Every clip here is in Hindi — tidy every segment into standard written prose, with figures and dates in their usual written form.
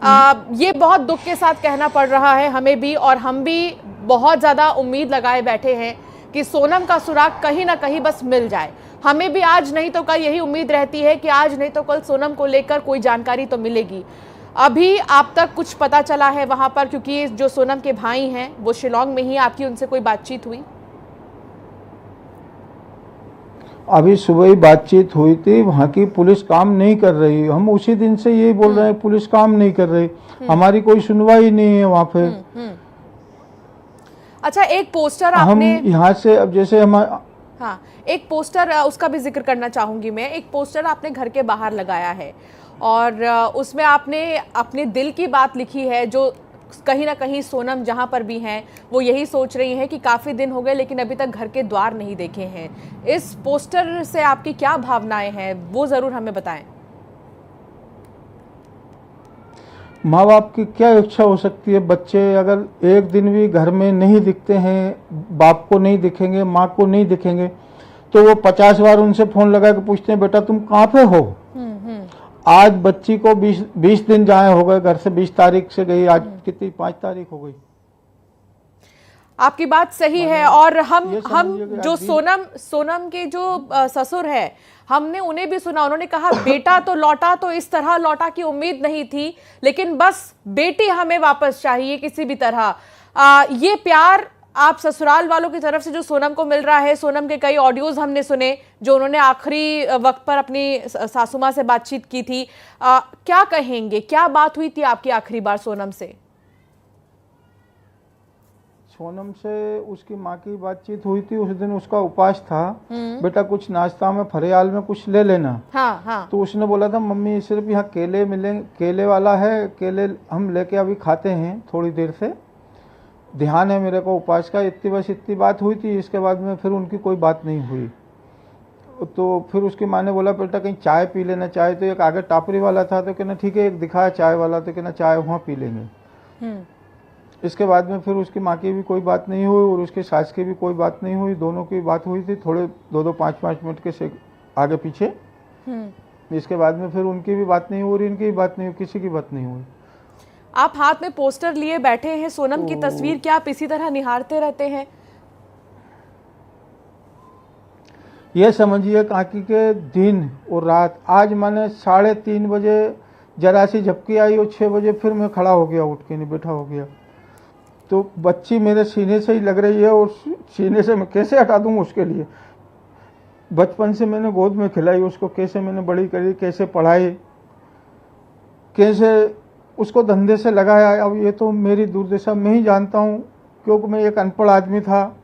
ये बहुत दुख के साथ कहना पड़ रहा है हमें भी, और हम भी बहुत ज़्यादा उम्मीद लगाए बैठे हैं कि सोनम का सुराग कहीं ना कहीं बस मिल जाए। हमें भी आज नहीं तो कल यही उम्मीद रहती है कि आज नहीं तो कल सोनम को लेकर कोई जानकारी तो मिलेगी। अभी आप तक कुछ पता चला है वहां पर, क्योंकि जो सोनम के भाई हैं वो शिलोंग में ही, आपकी उनसे कोई बातचीत हुई? अभी सुबह ही बातचीत हुई थी, वहाँ की पुलिस काम नहीं कर रही। हम उसी दिन से यही बोल रहे हैं, पुलिस काम नहीं कर रही, हमारी कोई सुनवाई नहीं है वहाँ पे। अच्छा, एक पोस्टर हम आपने यहाँ से, अब जैसे हम, हाँ, एक पोस्टर उसका भी जिक्र करना चाहूंगी मैं। एक पोस्टर आपने घर के बाहर लगाया है और उसमें आपने अपने दिल की बात लिखी है, जो कहीं ना कहीं सोनम जहां पर भी हैं वो यही सोच रही हैं कि काफ़ी दिन हो गए लेकिन अभी तक घर के द्वार नहीं देखे हैं। इस पोस्टर से आपकी क्या भावनाएं हैं वो ज़रूर हमें बताएं। माँ बाप की क्या इच्छा हो सकती है? बच्चे अगर एक दिन भी घर में नहीं दिखते हैं, बाप को नहीं दिखेंगे, माँ को नहीं दिखेंगे, तो वो 50 बार उनसे फोन लगा के पूछते हैं बेटा तुम कहाँ पे हो। आज बच्ची को 20 दिन जाए हो गए घर से, 20 तारीख से गई, आज कितनी 5 तारीख हो गई। आपकी बात सही है। और हम जो सोनम के जो ससुर है, हमने उन्हें भी सुना, उन्होंने कहा बेटा तो लौटा, तो इस तरह लौटा की उम्मीद नहीं थी, लेकिन बस बेटी हमें वापस चाहिए किसी भी तरह। ये प्यार आप ससुराल वालों की तरफ से जो सोनम को मिल रहा है, सोनम के कई ऑडियोज हमने सुने जो उन्होंने आखिरी वक्त पर अपनी सासू माँ से बातचीत की थी, क्या कहेंगे, क्या बात हुई थी आपकी आखिरी बार सोनम से? सोनम से उसकी माँ की बातचीत हुई थी, उस दिन उसका उपवास था, बेटा कुछ नाश्ता में फरियाल में कुछ ले लेना। हाँ। तो उसने बोला था मम्मी सिर्फ यहाँ केले मिलेंगे, केले वाला है, केले हम लेके अभी खाते हैं थोड़ी देर से, ध्यान है मेरे को उपवास का। इतनी बात हुई थी। इसके बाद में फिर उनकी कोई बात नहीं हुई। तो फिर उसकी माँ ने बोला बेटा कहीं चाय पी लेना। चाय तो एक आगे टापरी वाला था, तो कहना ठीक है, एक दिखाया चाय वाला, तो कहना चाय वहाँ पी लेंगे। इसके बाद में फिर उसकी माँ की भी कोई बात नहीं हुई और उसके सास की भी कोई बात नहीं हुई। दोनों की बात हुई थी थोड़े 2-2, 5-5 मिनट के से आगे पीछे। इसके बाद में फिर उनकी भी बात नहीं हो रही, इनकी भी बात नहीं हुई, किसी की बात नहीं हुई। आप हाथ में पोस्टर लिए बैठे हैं, सोनम की तस्वीर, क्या आप इसी तरह निहारते रहते हैं? ये समझिए काकी के दिन और रात, आज मैंने 3:30 बजे जरा सी झपकी आई और 6 बजे फिर मैं खड़ा हो गया, उठ के नहीं बैठा हो गया। तो बच्ची मेरे सीने से ही लग रही है और सीने से मैं कैसे हटा दूँ उसके लिए। बचपन से मैंने गोद में खिलाई उसको, कैसे मैंने बड़ी करी, कैसे पढ़ाई, कैसे उसको धंधे से लगाया। अब ये तो मेरी दुर्दशा मैं ही जानता हूँ, क्योंकि मैं एक अनपढ़ आदमी था,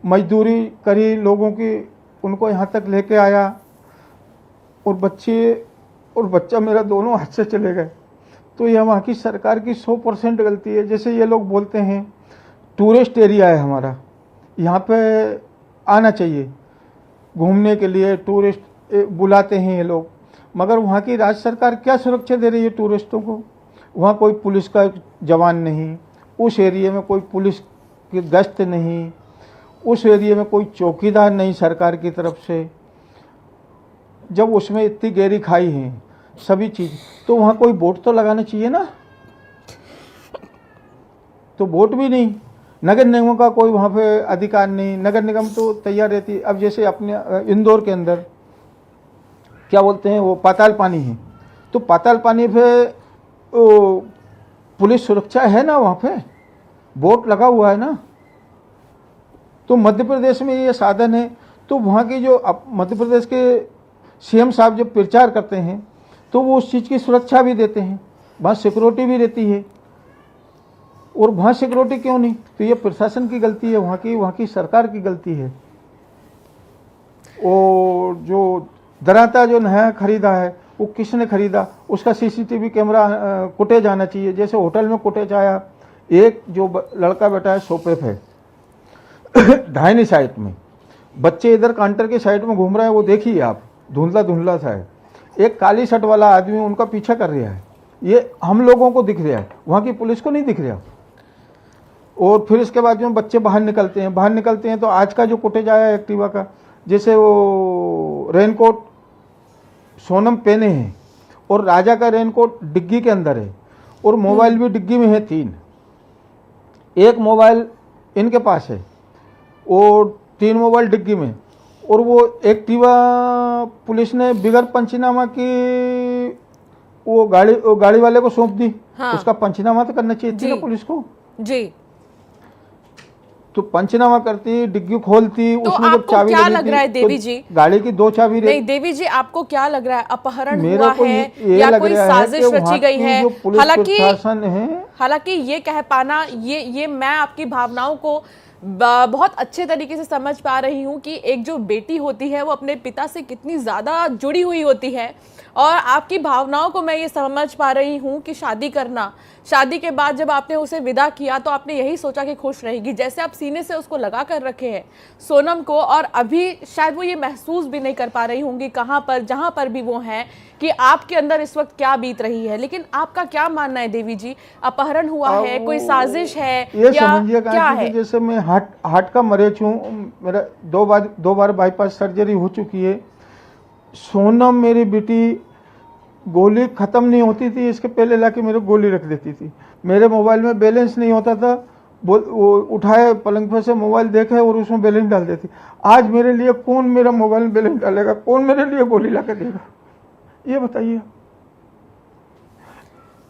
मजदूरी करी लोगों की, उनको यहाँ तक लेके आया और बच्ची और बच्चा मेरा दोनों हाथ से चले गए। तो यह वहाँ की सरकार की 100% गलती है। जैसे ये लोग बोलते हैं टूरिस्ट एरिया है हमारा, यहाँ पे आना चाहिए घूमने के लिए, टूरिस्ट बुलाते हैं ये लोग, मगर वहाँ की राज्य सरकार क्या सुरक्षा दे रही है टूरिस्टों को? वहाँ कोई पुलिस का जवान नहीं, उस एरिया में कोई पुलिस की गश्त नहीं, उस एरिया में कोई चौकीदार नहीं सरकार की तरफ से। जब उसमें इतनी गहरी खाई है सभी चीज़, तो वहाँ कोई बोट तो लगाना चाहिए ना, तो बोट भी नहीं। नगर निगम का कोई वहाँ पे अधिकार नहीं, नगर निगम तो तैयार रहती। अब जैसे अपने इंदौर के अंदर क्या बोलते हैं वो पाताल पानी है, तो पाताल पानी पे पुलिस सुरक्षा है ना, वहाँ पे बोट लगा हुआ है ना। तो मध्य प्रदेश में ये साधन है, तो वहाँ की जो मध्य प्रदेश के सीएम साहब जब प्रचार करते हैं तो वो उस चीज़ की सुरक्षा भी देते हैं, वहाँ सिक्योरिटी भी रहती है। और वहाँ सिक्योरिटी क्यों नहीं? तो ये प्रशासन की गलती है, वहाँ की सरकार की गलती है। और जो दराता जो नया खरीदा है वो किसने खरीदा? उसका सीसीटीवी कैमरा फुटेज आना चाहिए। जैसे होटल में फुटेज आया, एक जो लड़का बैठा है सोफे पे दाहिनी साइड में, बच्चे इधर काउंटर के साइड में घूम रहे हैं, वो देखिए आप, धुंधला धुंधला सा है। एक काली शर्ट वाला आदमी उनका पीछा कर रहा है, ये हम लोगों को दिख रहा है, वहाँ की पुलिस को नहीं दिख रहा। और फिर इसके बाद जो बच्चे बाहर निकलते हैं तो आज का जो फुटेज आया एक्टिवा का, जैसे वो रेनकोट सोनम पहने हैं और राजा का रेनकोट डिग्गी के अंदर है, और मोबाइल भी डिग्गी में है 3। एक मोबाइल इनके पास है और 3 मोबाइल डिग्गी में। और वो एक्टिवा पुलिस ने बिगर पंचनामा की वो गाड़ी वाले को सौंप दी। हाँ। उसका पंचनामा तो करना चाहिए थी ना पुलिस को जी। तो पंचनामा करती, डिग्गी खोलती, तो उसमें जब आपको चाबी क्या लगी लग थी, रहा है देवी तो जी? गाड़ी की 2 चाबी नहीं देवी जी, आपको क्या लग रहा है, अपहरण मेरे हुआ को है ये या लग कोई रहा है साजिश कि रची वहाँ गई की है? जो पुलिस प्रशासन है, हालांकि ये कह पाना, ये मैं आपकी भावनाओं को बहुत अच्छे तरीके से समझ पा रही हूँ कि एक जो बेटी होती है वो अपने पिता से कितनी ज़्यादा जुड़ी हुई होती है, और आपकी भावनाओं को मैं ये समझ पा रही हूँ कि शादी के बाद जब आपने उसे विदा किया तो आपने यही सोचा कि खुश रहेगी, जैसे आप सीने से उसको लगा कर रखे हैं सोनम को, और अभी शायद वो ये महसूस भी नहीं कर पा रही होंगी कहाँ पर, जहाँ पर भी वो हैं, कि आपके अंदर इस वक्त क्या बीत रही है। लेकिन आपका क्या मानना है देवी जी, अपहरण हुआ है, कोई साजिश है ये या समझिए क्या है? जैसे मैं हार्ट का मरीज हूँ, मेरा 2 बार बाईपास सर्जरी हो चुकी है। सोनम मेरी बेटी गोली खत्म नहीं होती थी, इसके पहले लाके मेरे गोली रख देती थी। मेरे मोबाइल में बैलेंस नहीं होता था, वो उठाए पलंग पर से मोबाइल देखे और उसमें बैलेंस डाल देती। आज मेरे लिए कौन मेरा मोबाइल में बैलेंस डालेगा, कौन मेरे लिए गोली ला कर देगा, ये बताइए।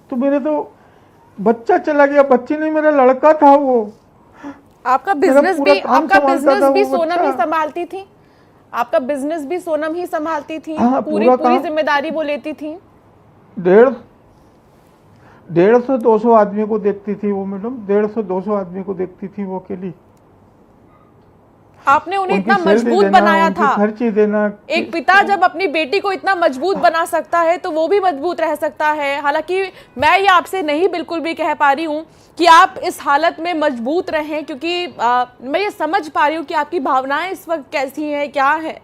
तो मेरे तो बच्चा चला गया, बच्ची नहीं, मेरा लड़का था वो। आपका बिजनेस भी सोनम ही संभालती थी? आपका बिजनेस भी सोनम ही संभालती थी? हाँ, पूरी जिम्मेदारी वो लेती थी? 150-200 आदमी को देखती थी वो मैडम, 150-200 आदमी को देखती थी वो अकेली। आपने उन्हें इतना मजबूत बनाया था। खर्ची देना। एक पिता जब अपनी बेटी को इतना मजबूत बना सकता है तो वो भी मजबूत रह सकता है। हालांकि मैं ये आपसे नहीं बिल्कुल भी कह पा रही हूँ कि आप इस हालत में मजबूत रहें, क्योंकि मैं ये समझ पा रही हूँ कि आपकी भावनाएं इस वक्त कैसी हैं, क्या है,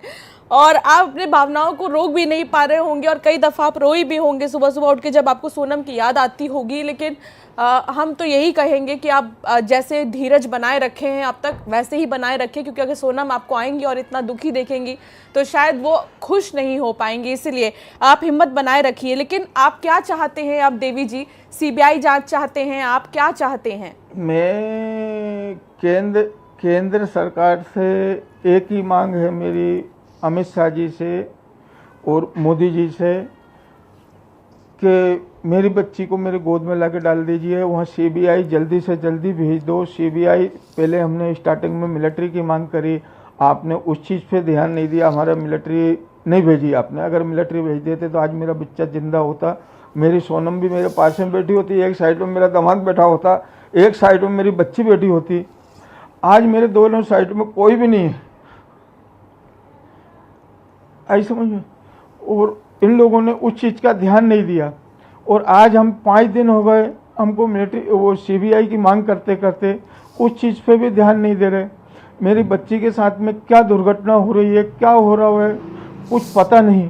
और आप अपने भावनाओं को रोक भी नहीं पा रहे होंगे, और कई दफ़ा आप रोई भी होंगे सुबह सुबह उठ के जब आपको सोनम की याद आती होगी। लेकिन हम तो यही कहेंगे कि आप जैसे धीरज बनाए रखे हैं अब तक वैसे ही बनाए रखें, क्योंकि अगर सोनम आपको आएंगी और इतना दुखी देखेंगी तो शायद वो खुश नहीं हो पाएंगी, इसलिए आप हिम्मत बनाए रखिए। लेकिन आप क्या चाहते हैं अब देवी जी? सीबीआई जांच चाहते हैं? आप क्या चाहते हैं? मैं केंद्र सरकार से एक ही मांग है मेरी, अमित शाह जी से और मोदी जी से, कि मेरी बच्ची को मेरे गोद में लाके डाल दीजिए। वहाँ सीबीआई जल्दी से जल्दी भेज दो। सीबीआई पहले हमने स्टार्टिंग में मिलिट्री की मांग करी, आपने उस चीज़ पे ध्यान नहीं दिया, हमारा मिलिट्री नहीं भेजी आपने। अगर मिलिट्री भेज देते तो आज मेरा बच्चा जिंदा होता, मेरी सोनम भी मेरे पास में बैठी होती, एक साइड में मेरा दामाद बैठा होता, एक साइड में मेरी बच्ची बैठी होती। आज मेरे दोनों साइड में कोई भी नहीं है, ऐसे समझिए। और इन लोगों ने उस चीज़ का ध्यान नहीं दिया, और आज हम 5 दिन हो गए हमको मिलिट्री वो सीबीआई की मांग करते करते उस चीज़ पे भी ध्यान नहीं दे रहे। मेरी बच्ची के साथ में क्या दुर्घटना हो रही है, क्या हो रहा है, कुछ पता नहीं।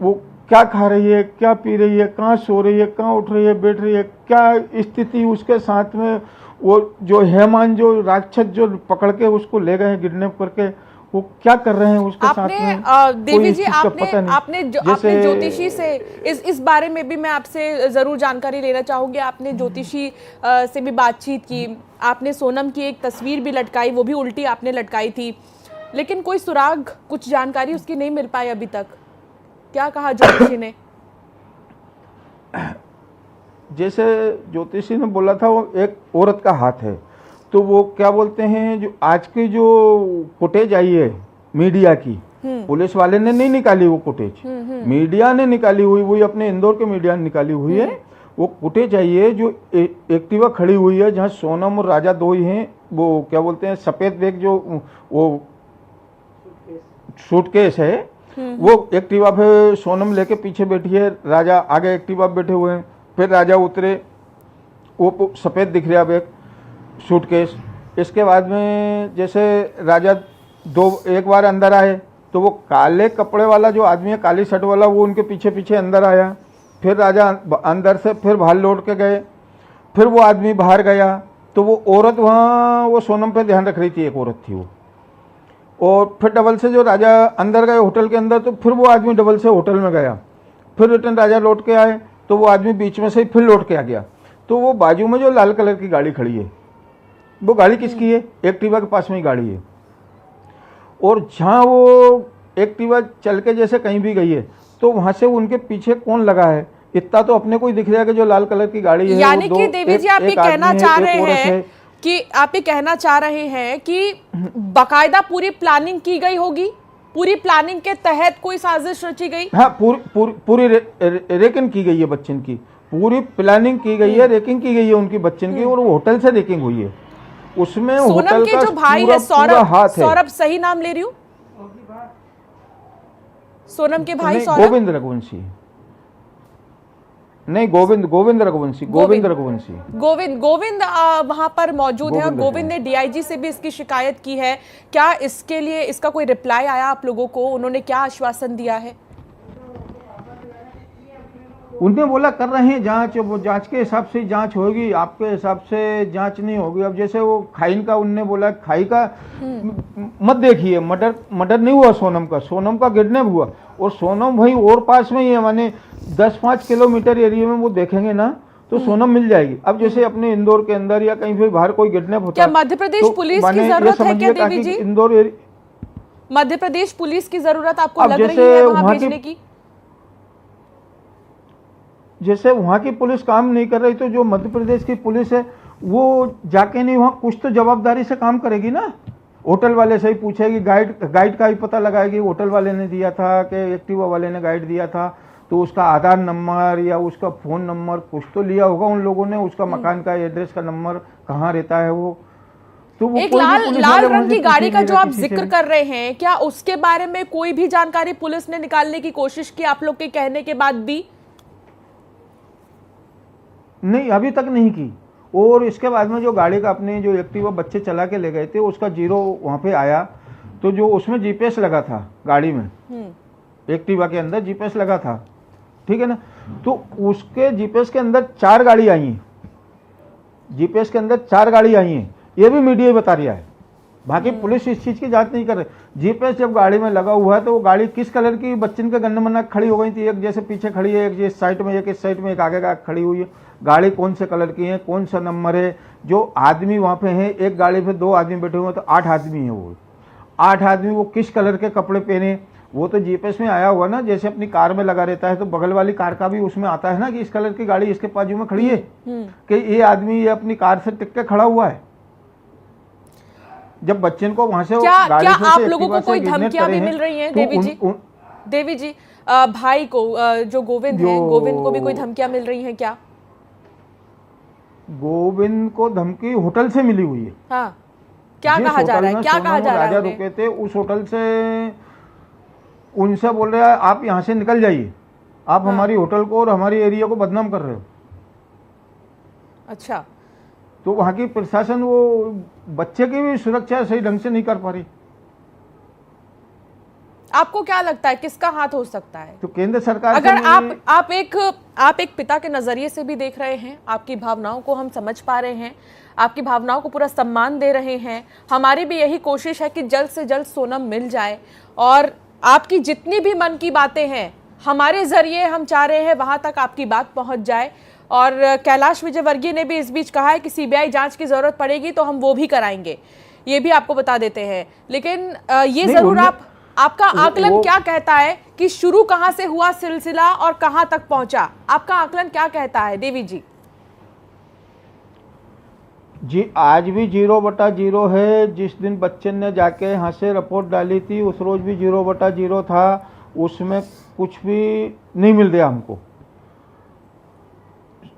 वो क्या खा रही है, क्या पी रही है, कहाँ सो रही है, कहाँ उठ रही है, बैठ रही है, क्या स्थिति उसके साथ में। वो जो हेमान जो राक्षस जो पकड़ के उसको ले गए किडनैप करके, वो क्या कर रहे हैं उसके साथ में? देवी जी, आपने ज्योतिषी से इस बारे में भी मैं आपसे जरूर जानकारी लेना चाहूंगी। आपने ज्योतिषी से भी बातचीत की, आपने सोनम की एक तस्वीर भी लटकाई, वो भी उल्टी आपने लटकाई थी, लेकिन कोई सुराग, कुछ जानकारी उसकी नहीं मिल पाई अभी तक। क्या कहा ज्योतिषी ने? जैसे ज्योतिषी ने बोला था वो एक औरत का हाथ है, तो वो क्या बोलते हैं, जो आज की जो फुटेज आई है मीडिया की, पुलिस वाले ने नहीं निकाली वो फुटेज, मीडिया ने निकाली हुई, वही अपने इंदौर के मीडिया ने निकाली हुई है। वो फुटेज आई है जो एक्टिवा खड़ी हुई है, जहाँ सोनम और राजा दो ही हैं। वो क्या बोलते हैं, सफेद बैग जो वो सूटकेस है, वो एक्टिवा पे सोनम लेके पीछे बैठी है, राजा आगे एक्टिवा बैठे हुए हैं। फिर राजा उतरे, वो सफेद दिख रहा बैग सूटकेस। इसके बाद में जैसे राजा एक बार अंदर आए तो वो काले कपड़े वाला जो आदमी है, काली शर्ट वाला, वो उनके पीछे पीछे अंदर आया। फिर राजा अंदर से फिर बाहर लौट के गए, फिर वो आदमी बाहर गया, तो वो औरत वहाँ वो सोनम पे ध्यान रख रही थी, एक औरत थी वो। और फिर डबल से जो राजा अंदर गए होटल के अंदर, तो फिर वो आदमी डबल से होटल में गया। फिर रिटर्न राजा लौट के आए तो वो आदमी बीच में से फिर लौट के आ गया। तो वो बाजू में जो लाल कलर की गाड़ी खड़ी है, वो गाड़ी किसकी है? एक्टिवा के पास में ही गाड़ी है। और जहाँ वो एक्टिवा चल के जैसे कहीं भी गई है, तो वहां से उनके पीछे कौन लगा है इतना तो अपने को ही दिख रहा है कि जो लाल कलर की गाड़ी है। यानी कि देवी जी आप ये कहना चाह रहे हैं कि आप ये कहना चाह रहे हैं कि बाकायदा पूरी प्लानिंग की गई होगी, पूरी प्लानिंग के तहत कोई साजिश रची गई? हाँ, पूरी रेकिंग की गई है बच्चन की, पूरी प्लानिंग की गई है, रेकिंग की गई है उनकी बच्चन की, और वो होटल से रेकिंग हुई है। उसमें सोनम के जो भाई है सौरभ, सही नाम ले रही हूँ? सोनम के भाई सौरभ? गोविंद रघुवंशी नहीं, गोविंद रघुवंशी। गोविंद वहां पर मौजूद है और गोविंद ने डीआईजी से भी इसकी शिकायत की है। क्या इसके लिए इसका कोई रिप्लाई आया आप लोगों को? उन्होंने क्या आश्वासन दिया है? उन्होंने बोला कर रहे हैं जांच, वो जांच के हिसाब से जांच होगी, आपके हिसाब से जांच नहीं होगी। अब जैसे वो खाइन का उनने बोला, खाई का मत देखिए, मर्डर नहीं हुआ सोनम का किडनैप हुआ, और सोनम भाई और पास में ही है, माने 10-5 किलोमीटर एरिया में वो देखेंगे ना तो सोनम मिल जाएगी। अब जैसे अपने इंदौर के अंदर या कहीं भी बाहर कोई किडनैप होता है, क्या मध्य प्रदेश पुलिस की जरूरत है क्या देवी जी? इंदौर मध्य प्रदेश पुलिस की जरूरत आपको लग रही है वहां भेजने की? जैसे वहाँ की पुलिस काम नहीं कर रही, तो जो मध्य प्रदेश की पुलिस है वो जाके नहीं, वहाँ कुछ तो जवाबदारी से काम करेगी ना। होटल वाले से ही पूछेगी, गाइड का ही पता लगाएगी, होटल वाले ने दिया था कि एक्टिवा वाले ने गाइड दिया था, तो उसका आधार नंबर या उसका फ़ोन नंबर कुछ तो लिया होगा उन लोगों ने, उसका मकान का एड्रेस का नंबर कहाँ रहता है वो। तो वो एक लाल रंग की गाड़ी का जो आप जिक्र कर रहे हैं, क्या उसके बारे में कोई भी जानकारी पुलिस ने निकालने की कोशिश की आप लोग के कहने के बाद भी? नहीं, अभी तक नहीं की। और इसके बाद में जो गाड़ी का अपने जो एक्टिवा बच्चे चला के ले गए थे, उसका जीरो वहाँ पे आया, तो जो उसमें जीपीएस लगा था गाड़ी में, एक्टिवा के अंदर जीपीएस लगा था, ठीक है ना। तो उसके जीपीएस के अंदर 4 गाड़ी आई हैं, जीपीएस के अंदर 4 गाड़ी आई हैं, ये भी मीडिया ही बता रहा है। बाकी पुलिस इस चीज़ की जांच नहीं कर रही। जीपीएस जब गाड़ी में लगा हुआ है तो वो गाड़ी किस कलर की बच्चन के गन्ने मन्ना खड़ी हो गई थी, एक जैसे पीछे खड़ी है, एक जिस साइड में, एक इस साइड में, एक आगे का खड़ी हुई है। गाड़ी कौन से कलर की है, कौन सा नंबर है, जो आदमी वहाँ पे हैं, एक गाड़ी पे 2 आदमी बैठे हुए हैं, तो 8 आदमी हैं। वो 8 आदमी वो किस कलर के कपड़े पहने, वो तो जीपीएस में आया हुआ ना, जैसे अपनी कार में लगा रहता है, तो बगल वाली कार का भी उसमें आता है ना कि इस कलर की गाड़ी इसके बाजू में खड़ी है, कि ये आदमी ये अपनी कार से टिक के खड़ा हुआ है। जब बच्चन को वहां से क्या आप लोगों को कोई धमकियां भी मिल रही हैं देवी जी? भाई को जो गोविंद है, गोविंद को भी कोई धमकियां मिल रही हैं क्या? गोविंद को धमकी होटल से मिली हुई है। हाँ, क्या कहा जा रहा है? क्या कहा जा रहा है? राजा रुके थे उस होटल से, उनसे बोल रहे हैं आप यहाँ से निकल जाइए, आप हमारी होटल को और हमारी एरिया को बदनाम कर रहे हो। अच्छा, तो वहाँ की प्रशासन वो बच्चे की भी सुरक्षा सही ढंग से नहीं कर पा रही। आपको क्या लगता है किसका हाथ हो सकता है? तो केंद्र सरकार, अगर आप एक पिता के नजरिए से भी देख रहे हैं, आपकी भावनाओं को हम समझ पा रहे हैं, आपकी भावनाओं को पूरा सम्मान दे रहे हैं। हमारी भी यही कोशिश है कि जल्द से जल्द सोनम मिल जाए, और आपकी जितनी भी मन की बातें हैं हमारे जरिए हम चाह रहे हैं वहां तक आपकी बात पहुंच जाए। और कैलाश विजयवर्गीय ने भी इस बीच कहा है कि सीबीआई जांच की जरूरत पड़ेगी तो हम वो भी कराएंगे, ये भी आपको बता देते हैं। लेकिन ये जरूर आपका आकलन क्या कहता है कि शुरू कहां से हुआ सिलसिला और कहां तक पहुंचा? आपका आकलन क्या कहता है देवी जी? जी, आज भी 0/0 है। जिस दिन बच्चन ने जाके यहाँ से रिपोर्ट डाली थी उस रोज भी 0/0 था, उसमें कुछ भी नहीं मिल रहा हमको।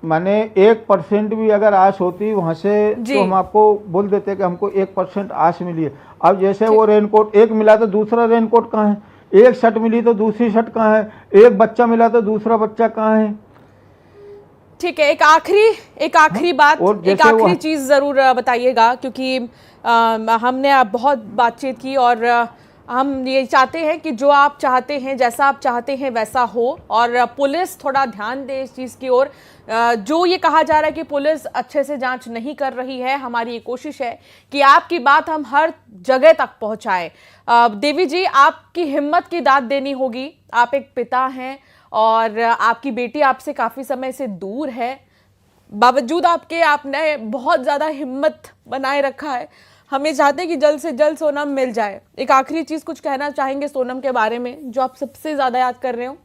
माने 1% भी अगर आस होती वहां से तो हम आपको बोल देते कि हमको 1% आस मिली है। अब जैसे वो रेनकोट एक मिला तो दूसरा रेनकोट कहाँ है, एक शर्ट मिली तो दूसरी शर्ट कहाँ है, एक बच्चा मिला तो दूसरा बच्चा कहाँ है। ठीक है, एक आखिरी बात, एक आखिरी चीज जरूर बताइएगा, क्योंकि हमने बहुत बातचीत की और हम ये चाहते हैं कि जो आप चाहते हैं, जैसा आप चाहते हैं वैसा हो, और पुलिस थोड़ा ध्यान दे इस चीज़ की ओर। जो ये कहा जा रहा है कि पुलिस अच्छे से जांच नहीं कर रही है, हमारी ये कोशिश है कि आपकी बात हम हर जगह तक पहुंचाएं। देवी जी, आपकी हिम्मत की दाद देनी होगी। आप एक पिता हैं और आपकी बेटी आपसे काफ़ी समय से दूर है। बावजूद आपके आपने बहुत ज़्यादा हिम्मत बनाए रखा है। हमें चाहते हैं कि जल्द से जल्द सोनम मिल जाए। एक आखिरी चीज़ कुछ कहना चाहेंगे सोनम के बारे में जो आप सबसे ज़्यादा याद कर रहे हो?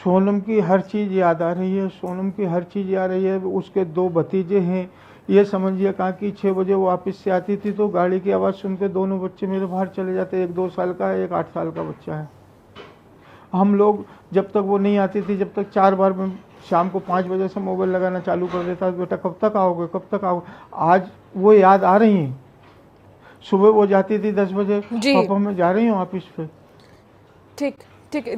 सोनम की हर चीज़ याद आ रही है, सोनम की हर चीज़ याद आ रही है। उसके 2 भतीजे हैं, ये समझिए कहा कि 6 बजे वो वापस से आती थी तो गाड़ी की आवाज़ सुन के दोनों बच्चे मेरे बाहर चले जाते। एक 2 साल का है, एक 8 साल का बच्चा है। हम लोग जब तक वो नहीं आती थी, जब तक 4 बार मैं शाम को 5 बजे से मोबाइल लगाना चालू कर देता, बेटा कब तक आओगे, कब तक आओगे। आज वो याद आ रही हैं। सुबह वो जाती थी 10 बजे, जी। पापा मैं जा रही हूँ ऑफिस पे। ठीक ठीक।